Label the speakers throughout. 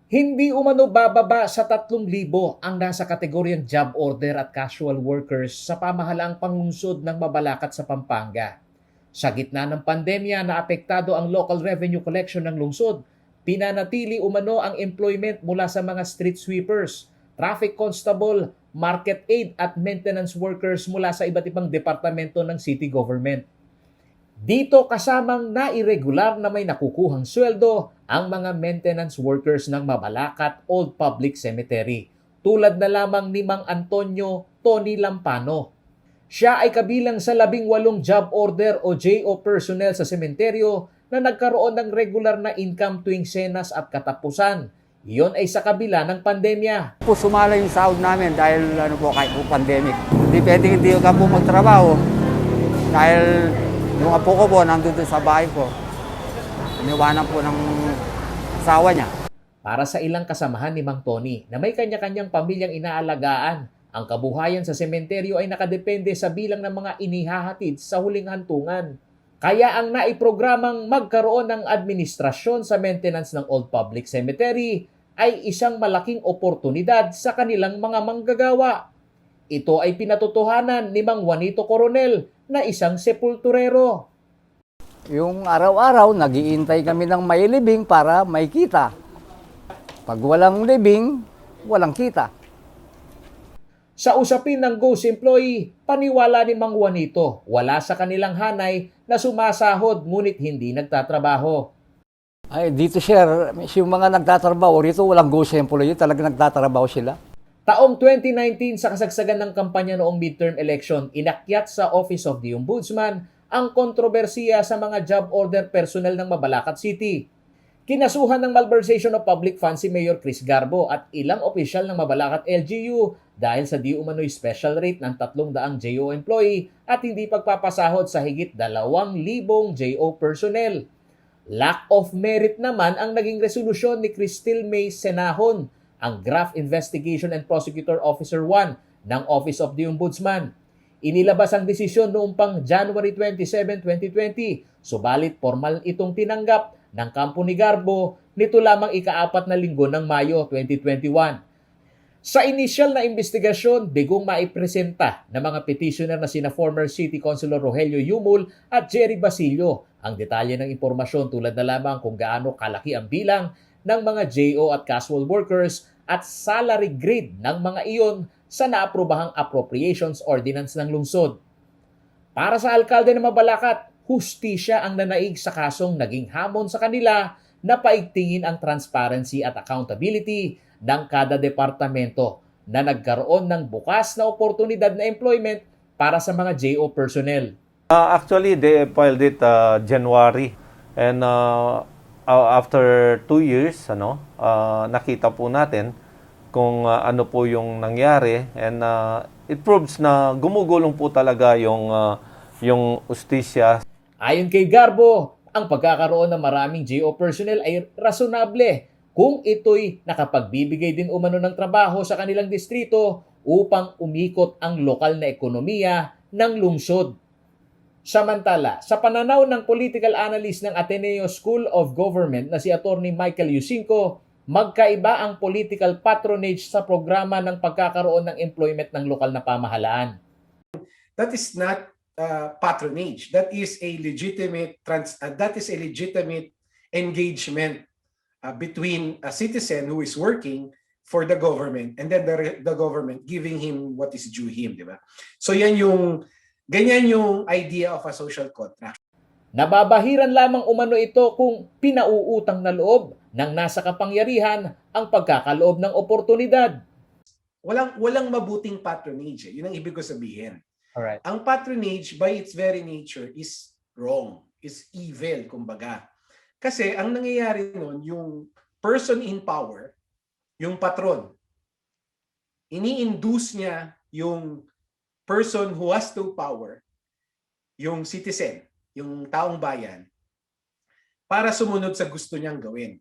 Speaker 1: Hindi umano bababa sa 3,000 ang nasa kategoryang job order at casual workers sa pamahalaang panglungsod ng Mabalacat sa Pampanga. Sa gitna ng pandemya na apektado ang local revenue collection ng lungsod, pinanatili umano ang employment mula sa mga street sweepers, traffic constable, market aid at maintenance workers mula sa iba't ibang departamento ng city government. Dito kasamang nairegular na may nakukuhang sweldo ang mga maintenance workers ng Mabalacat Old Public Cemetery, tulad na lamang ni Mang Antonio Tony Lampano. Siya ay kabilang sa 18 job order o JO personnel sa sementeryo na nagkaroon ng regular na income tuwing senas at katapusan. Iyon ay sa kabila ng pandemya.
Speaker 2: Po sumala yung sahod namin dahil kahit po pandemic. Hindi ka po magtrabaho dahil yung apo ko po nandun sa bahay ko. Iniwanan po ng asawa niya.
Speaker 1: Para sa ilang kasamahan ni Mang Tony na may kanya-kanyang pamilyang inaalagaan, ang kabuhayan sa sementeryo ay nakadepende sa bilang ng mga inihahatid sa huling hantungan. Kaya ang naiprogramang magkaroon ng administrasyon sa maintenance ng Old Public Cemetery ay isang malaking oportunidad sa kanilang mga manggagawa. Ito ay pinatotohanan ni Mang Juanito Coronel na isang sepulturero.
Speaker 2: Yung araw-araw, nag-iintay kami ng may libing para may kita. Pag walang libing, walang kita.
Speaker 1: Sa usapin ng Ghost Employee, paniwala ni Mang Juanito, wala sa kanilang hanay na sumasahod ngunit hindi nagtatrabaho.
Speaker 2: Ay, dito sir, yung mga nagtatrabaho rito, walang ghost employee, talagang nagtatrabaho sila.
Speaker 1: Taong 2019 sa kasagsagan ng kampanya noong midterm election, inakyat sa Office of the Ombudsman ang kontrobersiya sa mga job order personnel ng Mabalacat City. Kinasuhan ng malversation of public funds si Mayor Chris Garbo at ilang opisyal ng Mabalacat LGU dahil sa di umano'y special rate ng 300 JO employee at hindi pagpapasahod sa higit 2,000 JO personnel. Lack of merit naman ang naging resolusyon ni Cristil May Senahon, ang Graft Investigation and Prosecutor Officer 1 ng Office of the Ombudsman. Inilabas ang desisyon noong pang January 27, 2020, subalit formal itong tinanggap ng kampo ni Garbo nito lamang ika-4 na linggo ng Mayo 2021. Sa initial na investigasyon, bigong maipresenta ng mga petitioner na sina former City Councilor Rogelio Yumul at Jerry Basilio ang detalye ng impormasyon tulad na lamang kung gaano kalaki ang bilang ng mga JO at casual workers at salary grade ng mga iyon sa naaprobahang appropriations ordinance ng lungsod. Para sa alkalde ng Mabalacat, hustisya ang nanaig sa kasong naging hamon sa kanila na paigtingin ang transparency at accountability ng kada departamento na nagkaroon ng bukas na oportunidad na employment para sa mga JO personnel.
Speaker 3: Actually, they filed it January and after 2 years, nakita po natin kung ano po yung nangyari and it proves na gumugulong po talaga yung ustisya.
Speaker 1: Ayon kay Garbo, ang pagkakaroon ng maraming JO personnel ay rasunable kung ito'y nakapagbibigay din umano ng trabaho sa kanilang distrito upang umikot ang lokal na ekonomiya ng lungsod. Samantala, sa pananaw ng political analyst ng Ateneo School of Government na si Attorney Michael Yusinko, magkaiba ang political patronage sa programa ng pagkakaroon ng employment ng lokal na pamahalaan.
Speaker 4: That is not patronage. That is a legitimate engagement between a citizen who is working for the government and then the government giving him what is due him, di ba? So ganyan yung idea of a social contract.
Speaker 1: Nababahiran lamang umano ito kung pinauutang na loob ng nasa kapangyarihan ang pagkakaloob ng oportunidad.
Speaker 4: Walang mabuting patronage. Yun ang ibig ko sabihin.
Speaker 1: Alright.
Speaker 4: Ang patronage by its very nature is wrong, is evil, kumbaga. Kasi ang nangyayari nun, yung person in power, yung patron, ini-induce niya yung person who has no power, yung citizen, yung taong bayan, para sumunod sa gusto niyang gawin.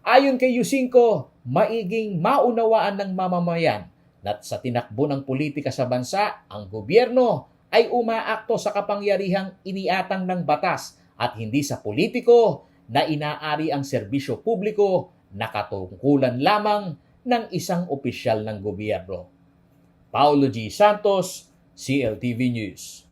Speaker 1: Ayon kay Yusinko, maiging maunawaan ng mamamayan na sa tinakbo ng politika sa bansa, ang gobyerno ay umaakto sa kapangyarihang iniatang ng batas at hindi sa politiko na inaari ang serbisyo publiko nakatungkulan lamang ng isang opisyal ng gobyerno. Paulo G. Santos, CLTV News.